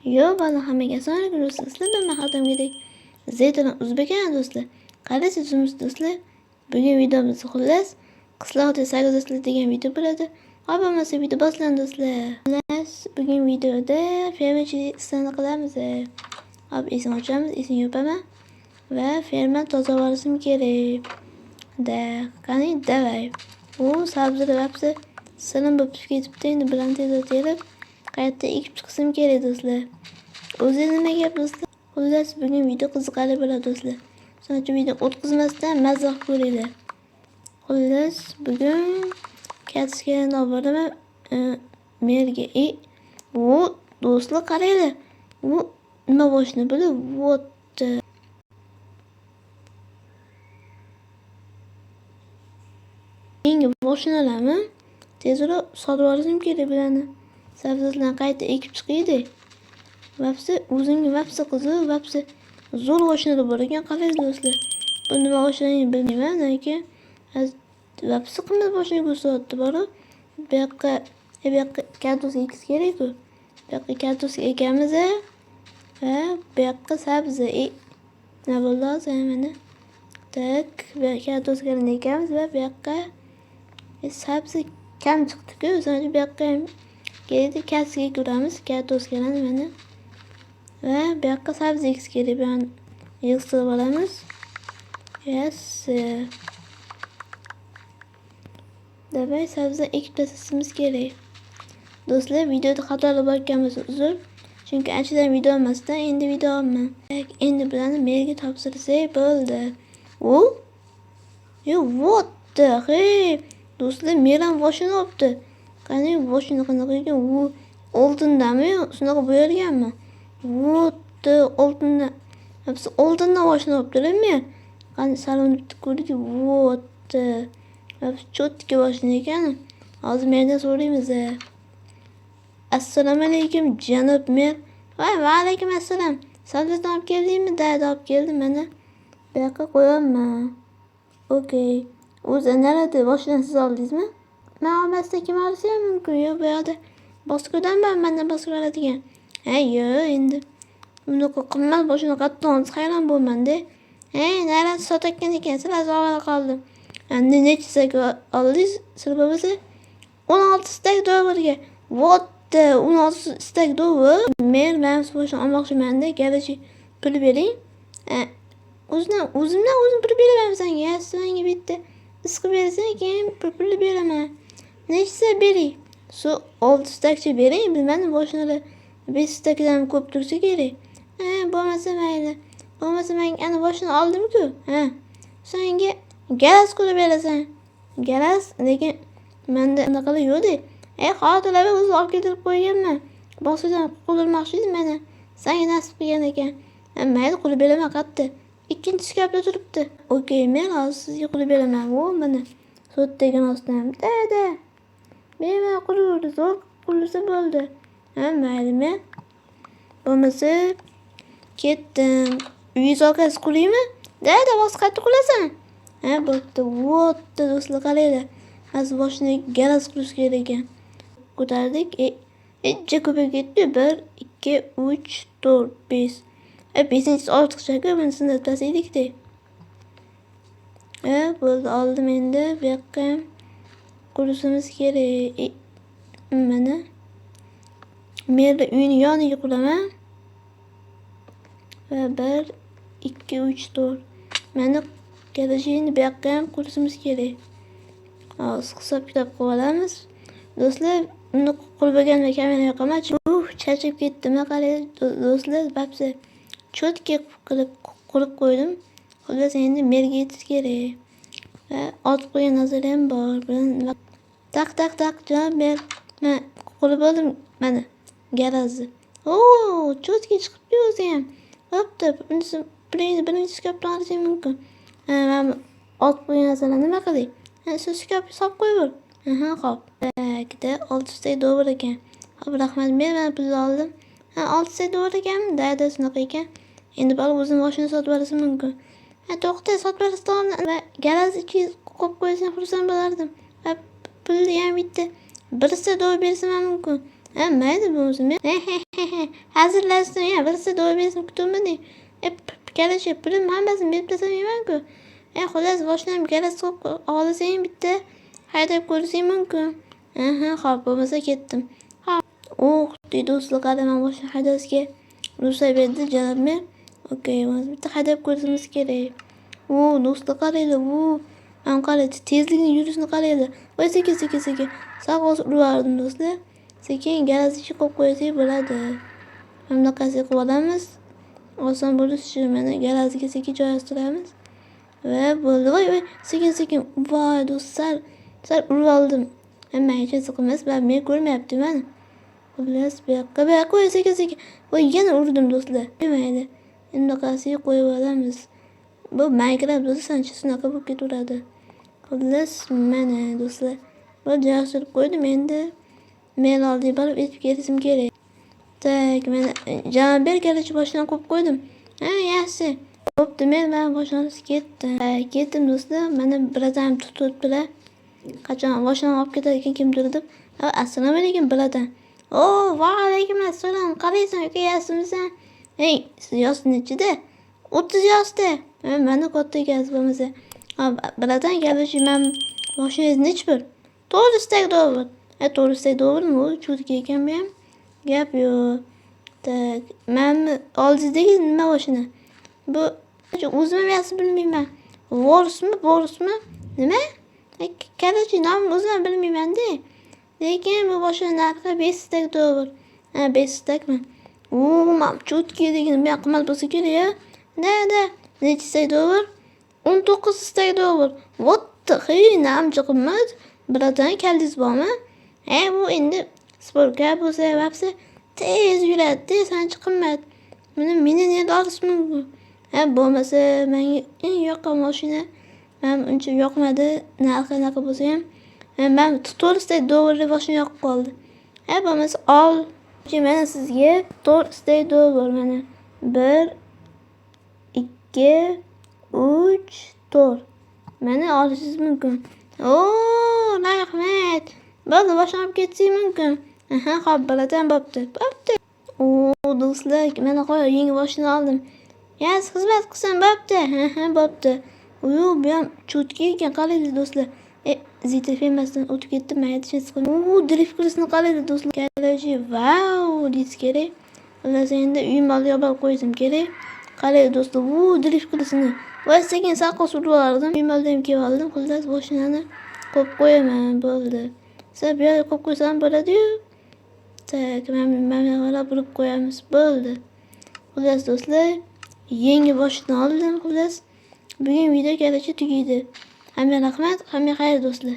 Yo bana hammaga assalomu alaykum do'stlar. Sizlar bilan hakamdek Zeydan O'zbekiston do'stlar. Qaraysiz do'stlar. Bugun videomiz xullas qishloqda sayr do'stlar degan video bo'ladi. Bo'lmasa video boshlandi do'stlar. Xullas bugun videoda fermachilik istini qilamiz. Esini ochamiz, esini yopaman va ferma tozalashim kerak. Qani davay. U sabzilar hepsi silim bo'lib ketibdi. Endi bilan tezda terib qayerda ekib chiqishim kerak do'stlar. O'zi nima gap do'stlar? Xullas bugun video qiziqarli bo'ladi do'stlar. So'nggi video o'tkazmasdan mazza ko'ringlar. Xullas bugun katsgan oboraman merga. Bu do'stlar qaranglar. Bu nima bo'lishini bilib, вот Yangi mashinalarni tezroq sotib olishim kerak bularni. Sabzavotlarni qayta ekib chiqaydi. Vapsi o'zimga vapsi qiziq, vapsi zo'r mashinada bor ekan, qarang do'stlar. Bu nima mashinani bilmayman, lekin vapsi qimmat mashina ko'rsatdi bor-ku. Bu yoqqa kartos ekish kerak-ku. Bu yoqqa kartos ekamiz va bu yoqqa sabzi nima bo'ldi hozir mana. Tak, bu kartoskalarni ekamiz va bu yoqqa sabzi kam chiqdi-ku. So'ng bu yoqqa kerakli kassaga ko'ramiz, kartoskalarni mana. Ve bir dakika sabzi ekish kerak. Ben yig'ishtirib olamiz. Yes. Davay sabzi ekib tashlashimiz kerak. Do'stlar, videoda xatolar bor ekan bo'lsa uzr. Chunki anchadan video olmasdan endi video olman. Endi bularni merga topshirsak bo'ldi. Вот hey. Do'stlar, meram boshini olibdi. Qani boshini qanaqa ekan? U oldindami? Shunaqa bo'yalganmi? Вот oldindan. Hepsi oldindan boshini olibdilar men. Qani salonni ko'rdik. Вот. Hepsi cho'tga boshini ekan. Hozir mendan so'raymiz. Assalomu alaykum janob mer. Va alaykum assalom. Sabzatni olib keldingmi? Dada olib keldim mana. Bu yoqqa qo'yaman. Okey. O'zi narada boshini siz oldingizmi? Men olmasdan kim olsa ham mumkin. Yo bu yoqda boshqadan mendan boshqa oladigan. Yo endi bunaqa qimmat boshini qatdan hayron bo'lmanda. Narada sotayotgan ekansiz, avval qoldim. Endi necha stak oldingiz? Sir bo'lmasa 16 stak dollarga. Вот 16 stak dollar. Men boshini olmoqchiman-da, garaji pul bering. O'zimdan pul beraman senga. Senga bitta isqib bersang, keyin pul beraman. Necha bering? 6 stakcha bering. Bilmadim boshini 5 stakdan ko'p tursa kerak. Bo'lmasa mayli. Bo'lmasa men ana boshini oldim-ku. Senga garas qilib berasan. Garas, lekin menda unaqa yo'q-da. Xotirlar o'zi olib kelib qo'yganman. Boshdan qilmoqchi edim mana. Senga nasib qilgan ekan. Mayli, qilib beraman qatta. Ikkinchi skapda turibdi. Okey, men hozir sizga qilib beraman. Mana. Sotdagan ostam. Da. Men qilib zo'r qilsa bo'ldi. Mayli, men bo'lmasa ketdim. Uyingiz orqasi qulaymi? Da, boshqatda qulasan. Bo'pti. Вот do'stlar, qaranglar. Hozir boshini garas qilish kerak ekan. Ko'tardik. Ejja ko'payib ketdi. 1 2 3 4 5. 5-inchisi ortiqcha-ku, buni sindirib tashlaydik-da. Bo'ldi, oldim endi. Bu yoqqa qurishimiz kerak. Mana. Men uyini yoniga quraman. Va 1 2 3 4. Mana garajini bu yoqqa ham qurishimiz kerak. Hozir hisob-kitob qilib olamiz. Do'stlar, uni qurbagan va kamera yoqaman. Charchab ketdim. Qarang do'stlar, babsi cho'tga qurib qo'ydim. Xullas endi merga yetish kerak. Va otib qo'ygan narsalar ham bor. Tak janob mer. Men qurib oldim mana garazni. Cho'tga chiqibdi o'zi ham. Bo'pti, birinchi skapdan olishim mumkin. Men otib qo'ygan narsalarni nima qilay? Shu skapga solib qo'yaver. Xo'p. Ikkita 6 stak dollar ekan. Xo'p, rahmat, men pulni oldim. 6 stak dollar ekanmi? Da, shunaqa ekan. Endi bari o'zim mashina sotib olishim mumkin. To'xta, sotib olishdan va garaz ichiga qo'yib qo'ysam xursand bo'lardim. Va pulni ham bitta 1 stak dollar bersam ham mumkin. Mayli bo'lmasa men hazillashdim ya birisi do'ymasini kutolmadim. Kalashi pulim hammasini berib tashlamayman-ku. Xullas mashinam garaz qilib olasang bitta haydab ko'rsang mumkin. Xo'p bo'lmasa ketdim. Deydi do'stlar qaraman mashina haydashga ruxsat berdi janob mer. Okey, bitta haydab ko'rishimiz kerak. Do'stlar qaranglar, man qaraydi, tezlikni yurishini qaranglar. Voy sekin. Sal hozir urardim do'stlar. Sekin garazga qo'yib qo'ysak bo'ladi. Mana bunaqasi qilib olamiz. Oson bo'lishi mana garazga sekin joylashtiramiz. Va bo'ldi. Voy sekin. Voy do'stlar, sal urib oldim. Hamma hech narsa qilmas, men ko'rmayapti mana. Xullas bu yoqqa qo'y sekin. Voy yana urdim do'stlar. Demaydi. Endi bunaqasiga qo'yib olamiz. Bu Minecraft do'stlar shunaqa bo'lib ketaveradi. Xullas mana do'stlar. Bu joylashtirib qo'ydim endi. Men oldiga borib etib kelishim kerak. Tak, men janob ber kelishib mashina qo'yib qo'ydim. Yaxshi. Bo'pti, men mashinasiz ketdim. Ketdim do'stlar. Mana birazdan tutibdilar. Qachon mashinani olib ketar ekan kimdir deb. Assalomu alaykum biladan. Va alaykum assalom. Qaraysan, uka yaxshimisan? Siz yosh nechida? 30 yoshda. Mana katta ekansiz bo'lmasa. Biladan kelishim men mashinangiz nech pul? 400 dollar. 400 dollarmi? Cho'tka ekan bu ham. Gap yo'q. Tak, men oldingizdagi nima mashina? Bu o'zim yaxshi bilmayman. Borusmi? Nima? Kalachi nomini o'zim bilmayman-da. Lekin bu mashina narxi 500 dollar. 500 mi? Men cho'tka degan men qimmat bo'lsa kerak-a. Da. Necha dollar? 19 dollar. What the hell? Namcha qimmat. Biladan kaldingiz bormi? Bu endi sportga bo'lsa, vaqti tez yuradi, sanchi qimmat. Meni olishim mumkin. Bo'lmasa menga eng yoqqan mashina. Men uncha yoqmadi. Narxi naqa bo'lsa ham, men 400 dollarlik mashina yoqib qoldi. Bo'lmasa ol. Mana sizga 400 dollar mana. 1 2 3 4. Mana olishingiz mumkin. Rahmat. Bo'ldi, boshlanib ketsak mumkin. Xo'p, biladan bo'pti. Do'stlar, mana yangi mashina oldim. Yaxshi xizmat qilsam bo'pti. Bo'pti. Bu ham cho'tka ekan, qaranglar do'stlar. Zitrif emasdan o'tib ketdim, men aytishni qildim. Drift kursini qaranglar do'stlar. Kalashi, vau, deysiz kerak. Xullas endi uyim oldiga olib qo'yishim kerak. Qaranglar do'stlar, drift kursini. Voy sekin saqqa surib oldim. Uyim oldiga ham kelib oldim. Xullas mashinani qo'yib qo'yaman, bo'ldi. Siz bu yerga qo'yib qo'ysam bo'ladi-yu. Tak, mana burib qo'yamiz, bo'ldi. Xullas do'stlar, yangi mashina oldim. Xullas, bugun video kelashi tugaydi. Hamma rahmat, hamma xayr do'stlar.